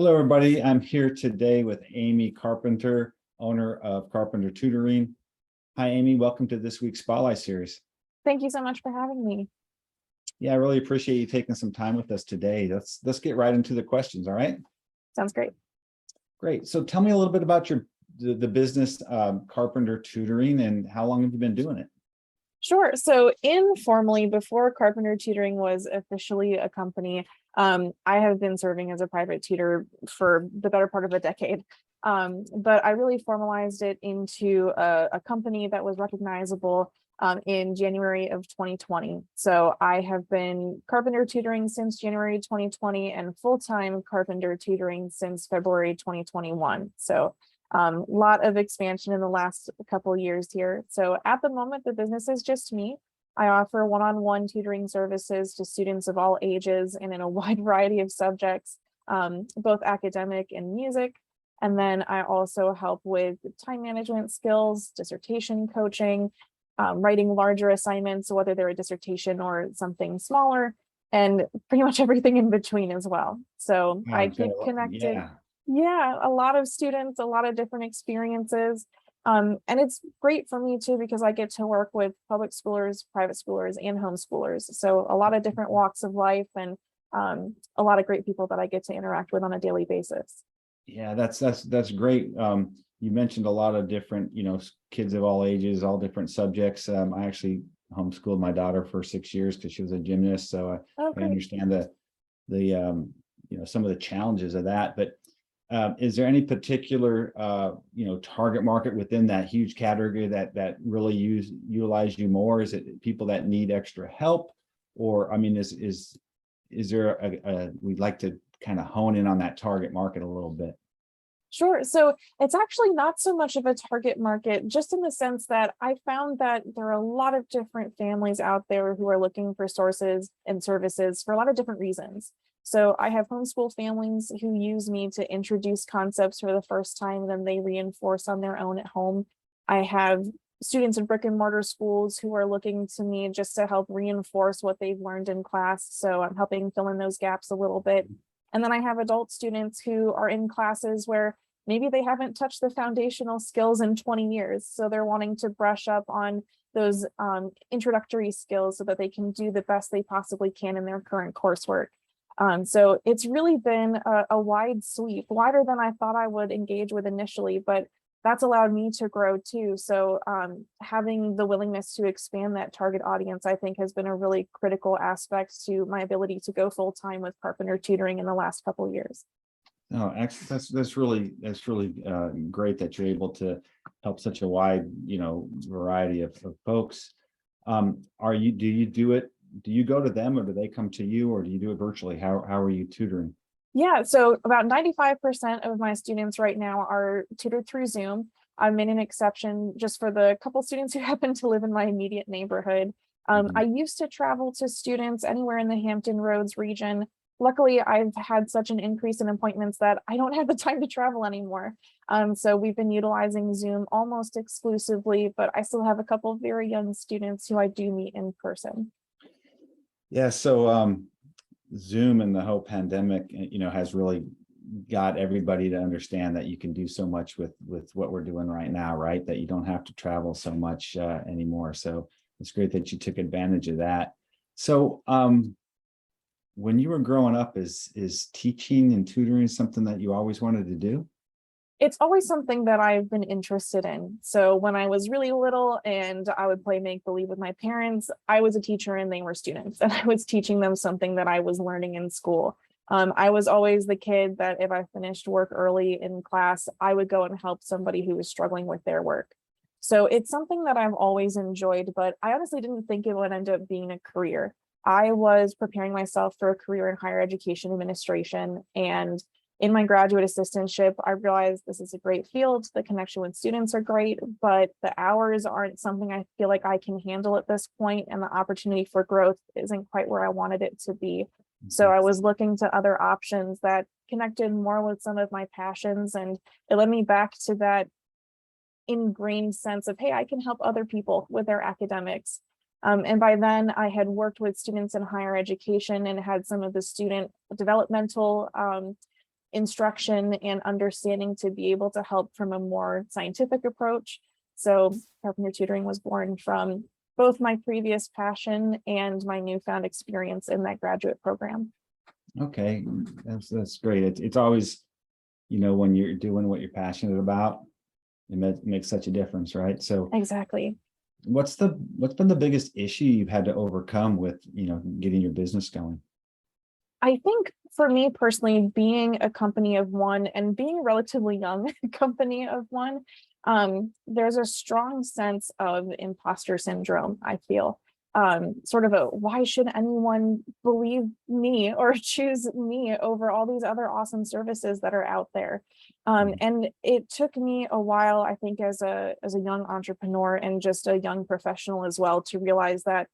Hello, everybody. I'm here today with Amy Carpenter, owner of Carpenter Tutoring. Hi, Amy. Welcome to this week's Spotlight Series. Thank you so much for having me. Yeah, I really appreciate you taking some time with us today. Let's get right into the questions. All right. Sounds great. Great. So tell me a little bit about the business Carpenter Tutoring, and how long have you been doing it? Sure. So informally, before Carpenter Tutoring was officially a company, I have been serving as a private tutor for the better part of a decade. But I really formalized it into a company that was recognizable in January of 2020. So I have been Carpenter Tutoring since January 2020 and full-time Carpenter Tutoring since February 2021. So lot of expansion in the last couple of years here. So at the moment, the business is just me. I offer one-on-one tutoring services to students of all ages and in a wide variety of subjects, both academic and music. And then I also help with time management skills, dissertation coaching, writing larger assignments, whether they're a dissertation or something smaller, and pretty much everything in between as well. So I keep connected. Yeah, a lot of students, a lot of different experiences. And it's great for me too, because I get to work with public schoolers, private schoolers, and homeschoolers. So a lot of different walks of life and a lot of great people that I get to interact with on a daily basis. Yeah, that's great. You mentioned a lot of different, kids of all ages, all different subjects. I actually homeschooled my daughter for 6 years because she was a gymnast. So I understand the some of the challenges of that. But is there any particular, target market within that huge category that really utilize you more? Is it people that need extra help? Or, I mean, is there we'd like to kind of hone in on that target market a little bit? Sure. So it's actually not so much of a target market, just in the sense that I found that there are a lot of different families out there who are looking for sources and services for a lot of different reasons. So I have homeschool families who use me to introduce concepts for the first time, and then they reinforce on their own at home. I have students in brick and mortar schools who are looking to me just to help reinforce what they've learned in class. So I'm helping fill in those gaps a little bit. And then I have adult students who are in classes where maybe they haven't touched the foundational skills in 20 years. So they're wanting to brush up on those introductory skills so that they can do the best they possibly can in their current coursework. So it's really been a wide sweep, wider than I thought I would engage with initially, but that's allowed me to grow too. So having the willingness to expand that target audience, I think, has been a really critical aspect to my ability to go full time with Carpenter Tutoring in the last couple of years. Oh, excellent. That's really great that you're able to help such a wide, variety of folks. Do you go to them, or do they come to you, or do you do it virtually? How are you tutoring? Yeah, so about 95% of my students right now are tutored through Zoom. I made an exception just for the couple students who happen to live in my immediate neighborhood. I used to travel to students anywhere in the Hampton Roads region. Luckily, I've had such an increase in appointments that I don't have the time to travel anymore. So we've been utilizing Zoom almost exclusively, but I still have a couple of very young students who I do meet in person. Yeah, so Zoom and the whole pandemic, has really got everybody to understand that you can do so much with what we're doing right now, right? That you don't have to travel so much anymore. So it's great that you took advantage of that. So when you were growing up, is teaching and tutoring something that you always wanted to do? It's always something that I've been interested in. So when I was really little and I would play make-believe with my parents, I was a teacher and they were students, and I was teaching them something that I was learning in school. I was always the kid that if I finished work early in class, I would go and help somebody who was struggling with their work. So it's something that I've always enjoyed, but I honestly didn't think it would end up being a career. I was preparing myself for a career in higher education administration, and in my graduate assistantship, I realized this is a great field. The connection with students are great, but the hours aren't something I feel like I can handle at this point, and the opportunity for growth isn't quite where I wanted it to be. So I was looking to other options that connected more with some of my passions, and it led me back to that ingrained sense of, hey, I can help other people with their academics. And by then I had worked with students in higher education and had some of the student developmental instruction and understanding to be able to help from a more scientific approach. So Carpenter Tutoring was born from both my previous passion and my newfound experience in that graduate program. Okay, that's great. It's always, when you're doing what you're passionate about, it makes such a difference, right? So exactly. What's been the biggest issue you've had to overcome with, getting your business going? I think for me personally, being a company of one and being a relatively young company of one, there's a strong sense of imposter syndrome, I feel. Sort of why should anyone believe me or choose me over all these other awesome services that are out there? And it took me a while, I think, as a young entrepreneur and just a young professional as well, to realize that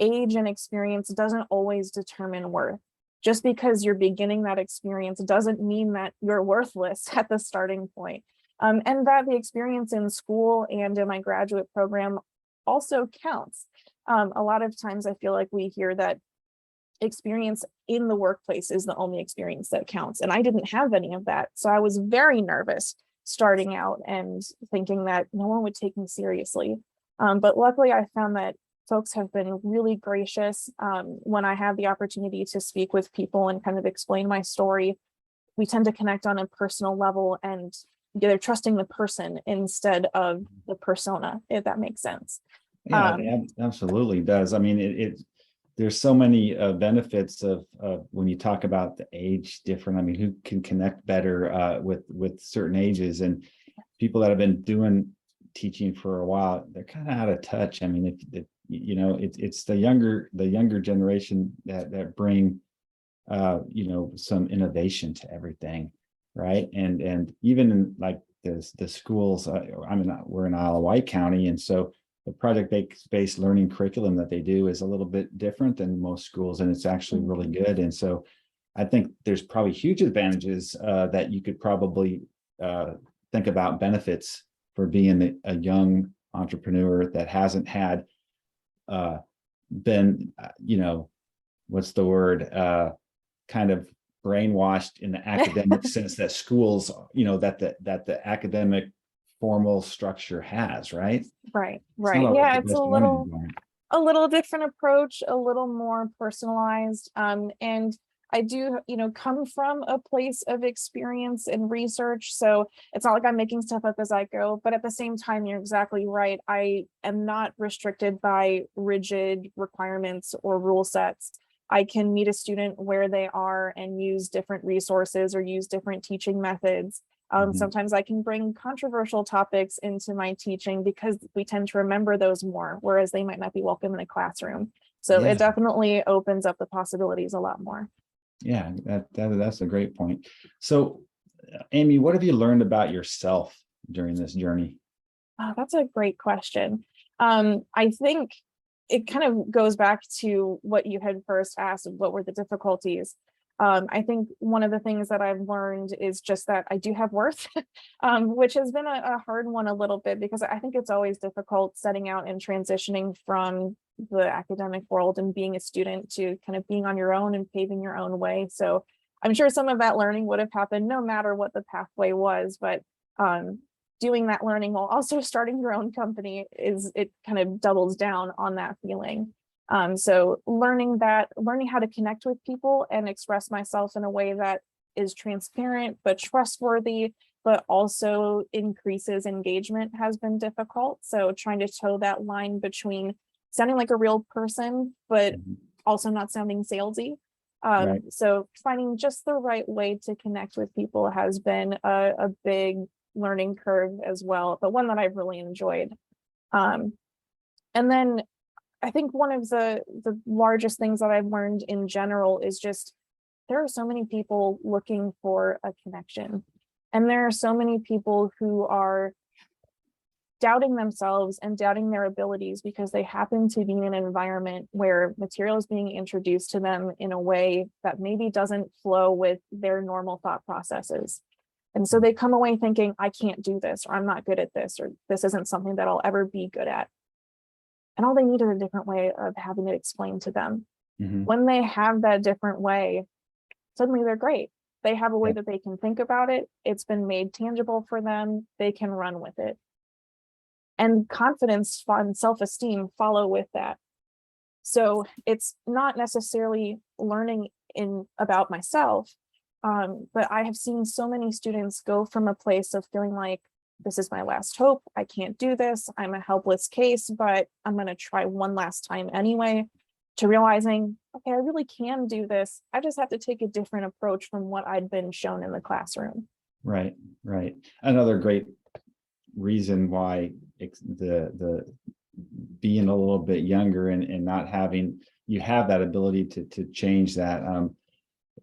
age and experience doesn't always determine worth. Just because you're beginning that experience doesn't mean that you're worthless at the starting point. And that the experience in school and in my graduate program also counts. A lot of times I feel like we hear that experience in the workplace is the only experience that counts. And I didn't have any of that. So I was very nervous starting out and thinking that no one would take me seriously. But luckily I found that folks have been really gracious. When I have the opportunity to speak with people and kind of explain my story, we tend to connect on a personal level, and they're trusting the person instead of the persona, if that makes sense. Yeah, it absolutely does. I mean, there's so many benefits of when you talk about the age different. I mean, who can connect better with certain ages, and people that have been doing teaching for a while, they're kind of out of touch. I mean, it's the younger generation that bring some innovation to everything, right? And even in like the schools, we're in Isle of Wight County, and so the project-based learning curriculum that they do is a little bit different than most schools, and it's actually really good. And so I think there's probably huge advantages that you could probably think about benefits for being a young entrepreneur that hasn't had been, what's the word, kind of brainwashed in the academic sense that schools, that the academic formal structure has, right? Right. Yeah, it's a little different approach, a little more personalized. And I do, come from a place of experience and research. So it's not like I'm making stuff up as I go, but at the same time, you're exactly right. I am not restricted by rigid requirements or rule sets. I can meet a student where they are and use different resources or use different teaching methods. Sometimes I can bring controversial topics into my teaching because we tend to remember those more, whereas they might not be welcome in a classroom. So It definitely opens up the possibilities a lot more. Yeah, that's a great point. So, Amy, what have you learned about yourself during this journey? Oh, that's a great question. I think it kind of goes back to what you had first asked, what were the difficulties? I think one of the things that I've learned is just that I do have worth, which has been a hard one a little bit, because I think it's always difficult setting out and transitioning from the academic world and being a student to kind of being on your own and paving your own way. So I'm sure some of that learning would have happened no matter what the pathway was, but doing that learning while also starting your own company it kind of doubles down on that feeling. So learning how to connect with people and express myself in a way that is transparent but trustworthy, but also increases engagement has been difficult. So trying to toe that line between sounding like a real person, but also not sounding salesy. Right. So finding just the right way to connect with people has been a big learning curve as well, but one that I've really enjoyed. And then I think one of the largest things that I've learned in general is just there are so many people looking for a connection, and there are so many people who are doubting themselves and doubting their abilities because they happen to be in an environment where material is being introduced to them in a way that maybe doesn't flow with their normal thought processes. And so they come away thinking, I can't do this, or I'm not good at this, or this isn't something that I'll ever be good at. And all they need is a different way of having it explained to them. When they have that different way, suddenly they're great. They have a way Yeah. that they can think about it. It's been made tangible for them. They can run with it. And confidence and self-esteem follow with that. So it's not necessarily learning about myself, but I have seen so many students go from a place of feeling like, this is my last hope, I can't do this, I'm a helpless case, but I'm going to try one last time anyway, to realizing, okay, I really can do this. I just have to take a different approach from what I'd been shown in the classroom. Right, right. Another great reason why the being a little bit younger and not having, you have that ability to change that,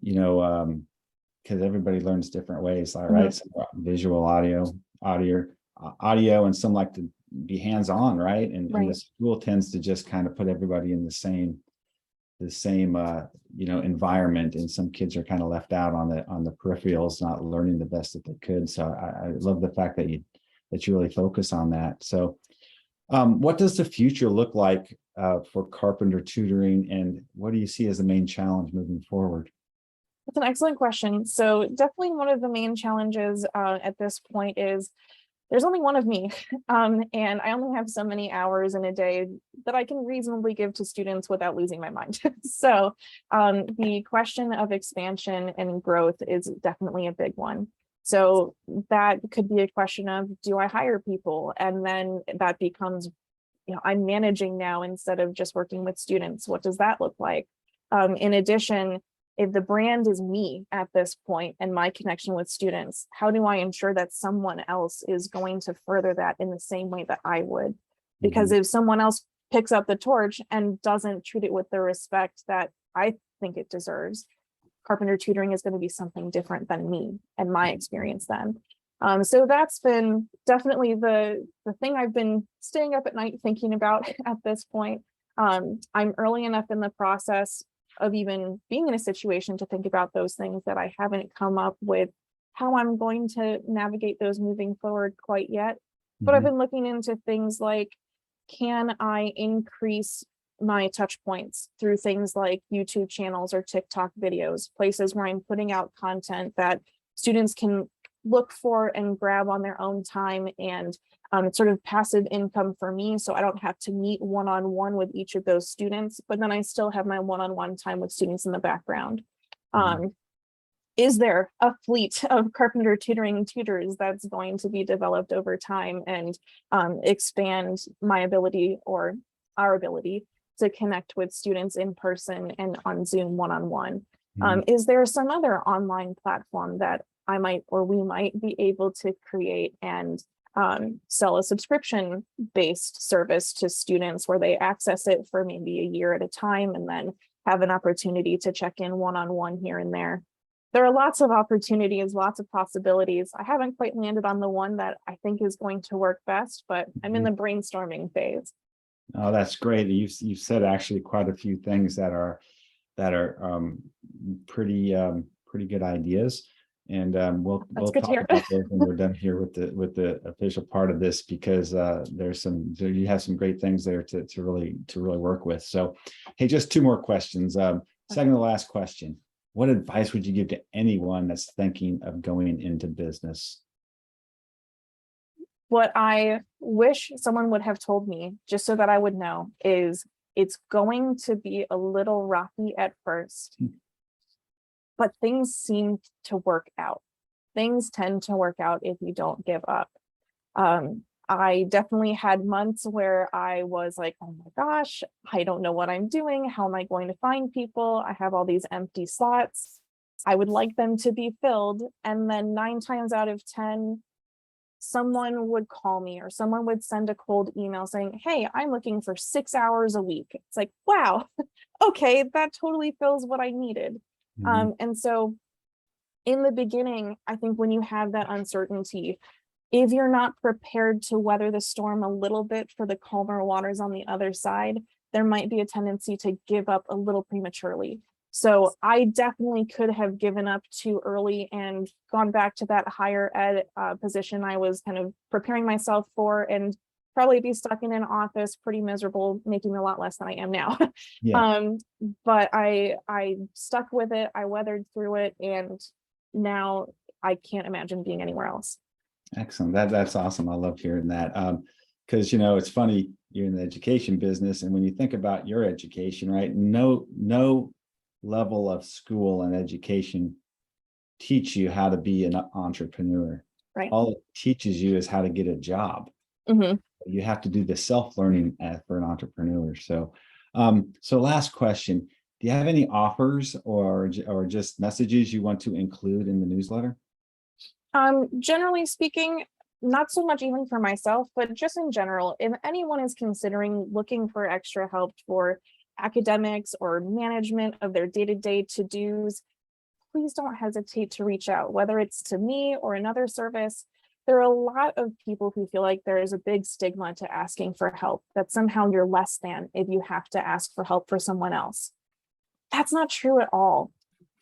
because everybody learns different ways, all right? So visual, audio, and some like to be hands-on, right? And the school tends to just kind of put everybody in the same environment, and some kids are kind of left out on the peripherals, not learning the best that they could. So I love the fact that you really focus on that. So what does the future look like for Carpenter Tutoring, and what do you see as the main challenge moving forward? That's an excellent question. So definitely one of the main challenges at this point is there's only one of me, and I only have so many hours in a day that I can reasonably give to students without losing my mind. So the question of expansion and growth is definitely a big one. So that could be a question of, do I hire people? And then that becomes, I'm managing now instead of just working with students. What does that look like? In addition, if the brand is me at this point and my connection with students, how do I ensure that someone else is going to further that in the same way that I would? Because if someone else picks up the torch and doesn't treat it with the respect that I think it deserves, Carpenter Tutoring is going to be something different than me and my experience then. So that's been definitely the thing I've been staying up at night thinking about at this point. I'm early enough in the process of even being in a situation to think about those things that I haven't come up with how I'm going to navigate those moving forward quite yet. But I've been looking into things like, can I increase my touch points through things like YouTube channels or TikTok videos, places where I'm putting out content that students can look for and grab on their own time, and it's sort of passive income for me, so I don't have to meet one-on-one with each of those students, but then I still have my one-on-one time with students in the background. Is there a fleet of Carpenter Tutoring tutors that's going to be developed over time and expand my ability or our ability to connect with students in person and on Zoom one-on-one? Is there some other online platform that I might or we might be able to create and sell a subscription-based service to students where they access it for maybe a year at a time and then have an opportunity to check in one-on-one here and there? There are lots of opportunities, lots of possibilities. I haven't quite landed on the one that I think is going to work best, but I'm in the brainstorming phase. Oh, that's great. You've said actually quite a few things that are pretty good ideas, and we'll talk about those when we're done here with the official part of this, because you have some great things there to really work with. So, hey, just two more questions. Second to last question: what advice would you give to anyone that's thinking of going into business? What I wish someone would have told me, just so that I would know, is it's going to be a little rocky at first, but things seem to work out. Things tend to work out if you don't give up. I definitely had months where I was like, oh my gosh, I don't know what I'm doing. How am I going to find people? I have all these empty slots. I would like them to be filled. And then 9 times out of 10, someone would call me or someone would send a cold email saying, hey, I'm looking for 6 hours a week. It's like, wow, okay, that totally fills what I needed. And so in the beginning, I think when you have that uncertainty, if you're not prepared to weather the storm a little bit for the calmer waters on the other side, there might be a tendency to give up a little prematurely. So I definitely could have given up too early and gone back to that higher ed position I was kind of preparing myself for, and probably be stuck in an office pretty miserable, making a lot less than I am now. Yeah. But I stuck with it. I weathered through it, and now I can't imagine being anywhere else. Excellent. That's awesome. I love hearing that. Because it's funny, you're in the education business, and when you think about your education, right? No level of school and education teach you how to be an entrepreneur. Right. All it teaches you is how to get a job. Mm-hmm. You have to do the self-learning for an entrepreneur. So, last question: do you have any offers or just messages you want to include in the newsletter? Generally speaking, not so much even for myself, but just in general, if anyone is considering looking for extra help for academics or management of their day-to-day to-dos, please don't hesitate to reach out, whether it's to me or another service. There are a lot of people who feel like there is a big stigma to asking for help, that somehow you're less than if you have to ask for help for someone else. That's not true at all.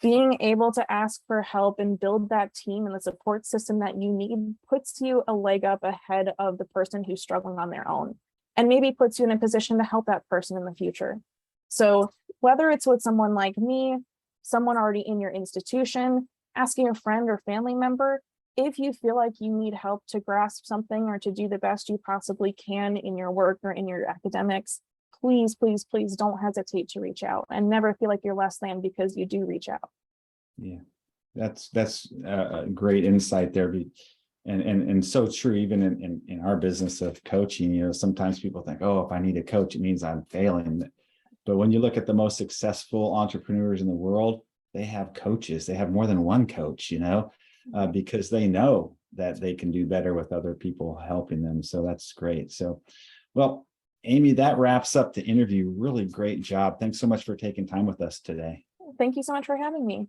Being able to ask for help and build that team and the support system that you need puts you a leg up ahead of the person who's struggling on their own, and maybe puts you in a position to help that person in the future. So whether it's with someone like me, someone already in your institution, asking a friend or family member, if you feel like you need help to grasp something or to do the best you possibly can in your work or in your academics, please, please, please don't hesitate to reach out, and never feel like you're less than because you do reach out. Yeah, that's a great insight there. And so true, even in our business of coaching, sometimes people think, oh, if I need a coach, it means I'm failing. But when you look at the most successful entrepreneurs in the world, they have coaches. They have more than one coach, because they know that they can do better with other people helping them. So that's great. So, well, Amy, that wraps up the interview. Really great job. Thanks so much for taking time with us today. Thank you so much for having me.